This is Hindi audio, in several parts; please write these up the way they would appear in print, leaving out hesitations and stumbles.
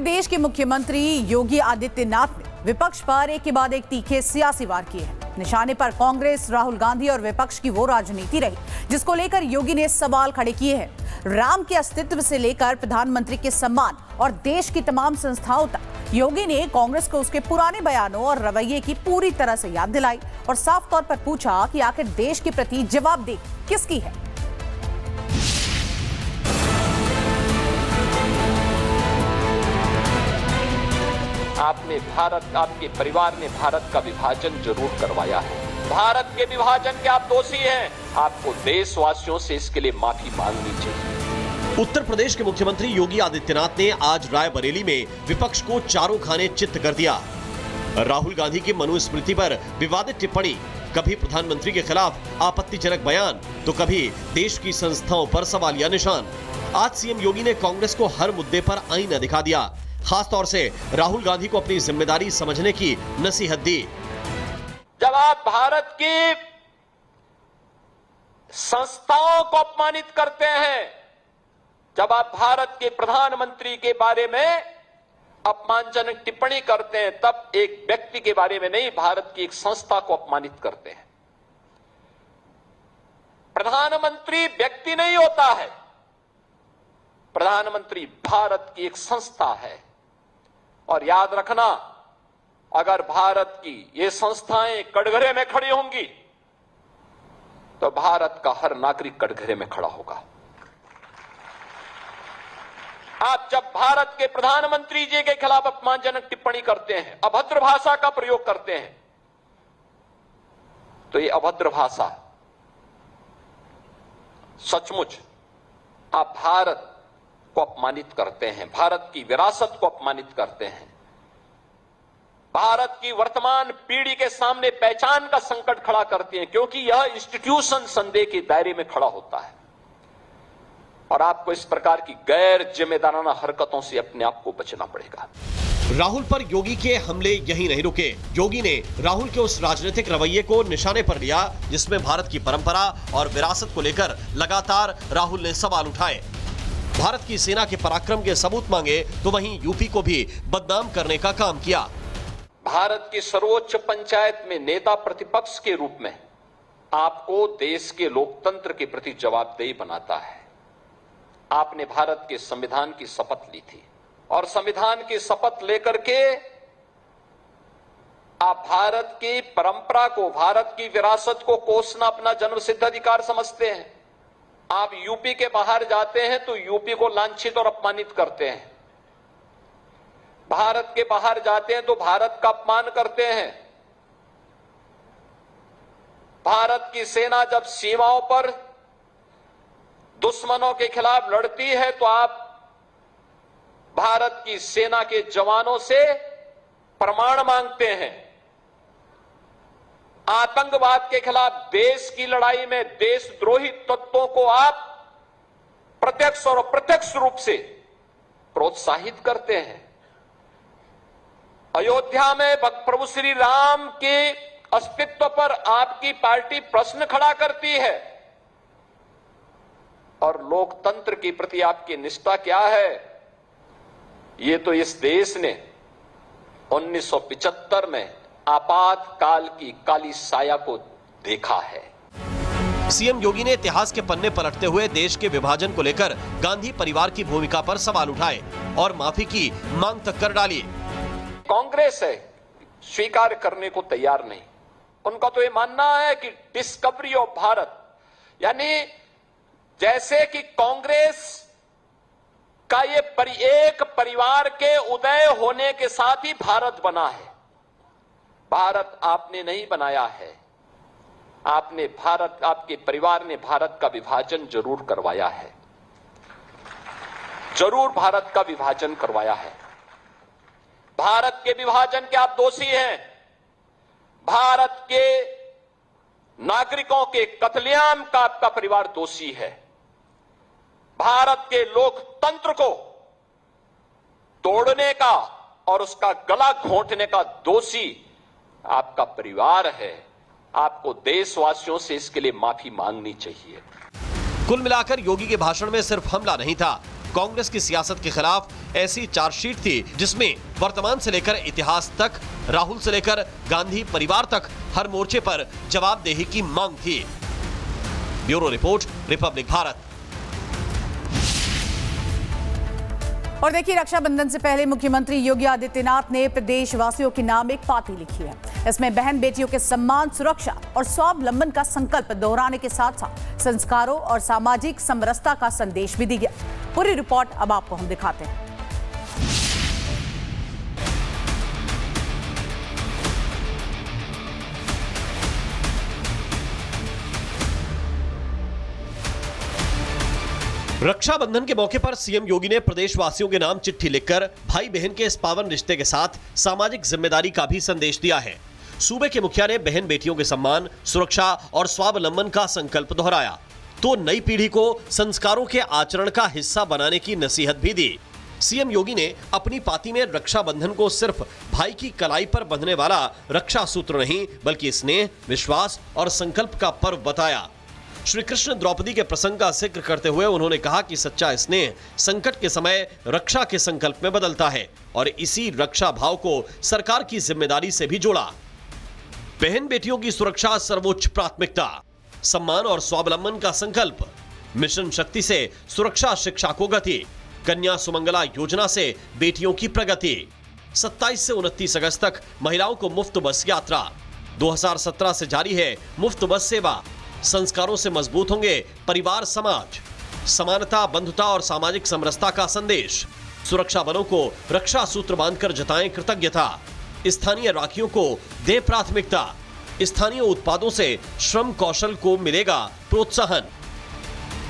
देश के मुख्यमंत्री योगी आदित्यनाथ ने विपक्ष पर एक के बाद एक तीखे सियासी वार किए हैं। निशाने पर कांग्रेस, राहुल गांधी और विपक्ष की वो राजनीति रही जिसको लेकर योगी ने सवाल खड़े किए हैं। राम के अस्तित्व से लेकर प्रधानमंत्री के सम्मान और देश की तमाम संस्थाओं तक योगी ने कांग्रेस को उसके पुराने बयानों और रवैये की पूरी तरह से याद दिलाई और साफ तौर पर पूछा कि आखिर देश के प्रति जवाबदेही किसकी है। आपके परिवार ने भारत का विभाजन जरूर करवाया है। भारत के विभाजन के आप दोषी हैं। आपको देशवासियों से इसके लिए माफी मांगनी चाहिए। उत्तर प्रदेश के मुख्यमंत्री योगी आदित्यनाथ ने आज रायबरेली में विपक्ष को चारों खाने चित्त कर दिया। राहुल गांधी की मनुस्मृति पर विवादित टिप्पणी, कभी प्रधानमंत्री के खिलाफ आपत्तिजनक बयान तो कभी देश की संस्थाओं पर सवालिया निशान। आज सीएम योगी ने कांग्रेस को हर मुद्दे पर आईना दिखा दिया। खासतौर से राहुल गांधी को अपनी जिम्मेदारी समझने की नसीहत दी। जब आप भारत की संस्थाओं को अपमानित करते हैं, जब आप भारत के प्रधानमंत्री के बारे में अपमानजनक टिप्पणी करते हैं, तब एक व्यक्ति के बारे में नहीं, भारत की एक संस्था को अपमानित करते हैं। प्रधानमंत्री व्यक्ति नहीं होता है, प्रधानमंत्री भारत की एक संस्था है। और याद रखना, अगर भारत की ये संस्थाएं कटघरे में खड़ी होंगी तो भारत का हर नागरिक कटघरे में खड़ा होगा। आप जब भारत के प्रधानमंत्री जी के खिलाफ अपमानजनक टिप्पणी करते हैं, अभद्र भाषा का प्रयोग करते हैं, तो ये अभद्र भाषा सचमुच आप भारत को अपमानित करते हैं, भारत की विरासत को अपमानित करते हैं, भारत की वर्तमान पीढ़ी के सामने पहचान का संकट खड़ा करती हैं, क्योंकि यह इंस्टीट्यूशन संदेह के दायरे में खड़ा होता है। और आपको इस प्रकार की गैर जिम्मेदाराना हरकतों से अपने आप को बचना पड़ेगा। राहुल पर योगी के हमले यहीं नहीं रुके। योगी ने राहुल के उस राजनीतिक रवैये को निशाने पर लिया जिसमें भारत की परंपरा और विरासत को लेकर लगातार राहुल ने सवाल उठाए। भारत की सेना के पराक्रम के सबूत मांगे तो वहीं यूपी को भी बदनाम करने का काम किया। भारत की सर्वोच्च पंचायत में नेता प्रतिपक्ष के रूप में आपको देश के लोकतंत्र के प्रति जवाबदेही बनाता है। आपने भारत के संविधान की शपथ ली थी और संविधान की शपथ लेकर के आप भारत की परंपरा को, भारत की विरासत को कोसना अपना जन्मसिद्ध अधिकार समझते हैं। आप यूपी के बाहर जाते हैं तो यूपी को लांछित और अपमानित करते हैं। भारत के बाहर जाते हैं तो भारत का अपमान करते हैं। भारत की सेना जब सीमाओं पर दुश्मनों के खिलाफ लड़ती है तो आप भारत की सेना के जवानों से प्रमाण मांगते हैं। आतंकवाद के खिलाफ देश की लड़ाई में देशद्रोही तत्वों को आप प्रत्यक्ष और अप्रत्यक्ष रूप से प्रोत्साहित करते हैं। अयोध्या में प्रभु श्री राम के अस्तित्व पर आपकी पार्टी प्रश्न खड़ा करती है। और लोकतंत्र के प्रति आपकी निष्ठा क्या है, ये तो इस देश ने 1975 में आपातकाल की काली साया को देखा है। सीएम योगी ने इतिहास के पन्ने पलटते हुए देश के विभाजन को लेकर गांधी परिवार की भूमिका पर सवाल उठाए और माफी की मांग तक कर डाली। कांग्रेस है स्वीकार करने को तैयार नहीं। उनका तो ये मानना है कि डिस्कवरी ऑफ भारत, यानी जैसे कि कांग्रेस का ये एक परिवार के उदय होने के साथ ही भारत बना है। भारत आपने नहीं बनाया है, आपके परिवार ने भारत का विभाजन जरूर करवाया है, जरूर भारत का विभाजन करवाया है। भारत के विभाजन के आप दोषी हैं। भारत के नागरिकों के कत्लेआम का आपका परिवार दोषी है। भारत के लोकतंत्र को तोड़ने का और उसका गला घोंटने का दोषी आपका परिवार है। आपको देशवासियों से इसके लिए माफी मांगनी चाहिए। कुल मिलाकर योगी के भाषण में सिर्फ हमला नहीं था, कांग्रेस की सियासत के खिलाफ ऐसी चार्जशीट थी जिसमें वर्तमान से लेकर इतिहास तक, राहुल से लेकर गांधी परिवार तक हर मोर्चे पर जवाबदेही की मांग थी। Bureau report, Republic Bharat. और देखिए, रक्षाबंधन से पहले मुख्यमंत्री योगी आदित्यनाथ ने प्रदेशवासियों के नाम एक पाती लिखी है। इसमें बहन बेटियों के सम्मान, सुरक्षा और स्वावलंबन का संकल्प दोहराने के साथ साथ संस्कारों और सामाजिक समरसता का संदेश भी दिया गया। पूरी रिपोर्ट अब आपको हम दिखाते हैं। रक्षाबंधन के मौके पर सीएम योगी ने प्रदेशवासियों के नाम चिट्ठी लिखकर भाई बहन के इस पावन रिश्ते के साथ सामाजिक जिम्मेदारी का भी संदेश दिया है। सूबे के मुखिया ने बहन बेटियों के सम्मान, सुरक्षा और स्वावलंबन का संकल्प दोहराया तो नई पीढ़ी को संस्कारों के आचरण का हिस्सा बनाने की नसीहत भी दी। सीएम योगी ने अपनी पाती में रक्षाबंधन को सिर्फ भाई की कलाई पर बंधने वाला रक्षा सूत्र नहीं, बल्कि स्नेह, विश्वास और संकल्प का पर्व बताया। श्री कृष्ण द्रौपदी के प्रसंग का जिक्र करते हुए उन्होंने कहा कि सच्चा स्नेह संकट के समय रक्षा के संकल्प में बदलता है और इसी रक्षा भाव को सरकार की जिम्मेदारी से भी जोड़ा। बहन बेटियों की सुरक्षा सर्वोच्च प्राथमिकता, सम्मान और स्वावलंबन का संकल्प, मिशन शक्ति से सुरक्षा शिक्षा को गति, कन्या सुमंगला योजना से बेटियों की प्रगति। 27 से 29 अगस्त तक महिलाओं को मुफ्त बस यात्रा। 2017 से जारी है मुफ्त बस सेवा। संस्कारों से मजबूत होंगे परिवार समाज। समानता, बंधुता और सामाजिक समरसता का संदेश। सुरक्षा बलों को रक्षा सूत्र बांधकर जताएं कृतज्ञता। स्थानीय राखियों को दे प्राथमिकता। स्थानीय उत्पादों से श्रम कौशल को मिलेगा प्रोत्साहन।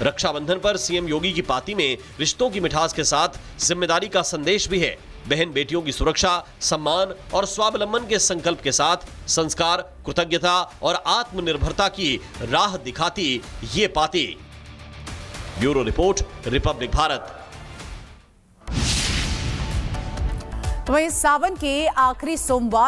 रक्षाबंधन पर सीएम योगी की पाती में रिश्तों की मिठास के साथ जिम्मेदारी का संदेश भी है। बहन बेटियों की सुरक्षा, सम्मान और स्वावलंबन के संकल्प के साथ संस्कार, कृतज्ञता और आत्मनिर्भरता की राह दिखाती ये पाती। Bureau report, Republic Bharat. वहीं सावन के आखिरी सोमवार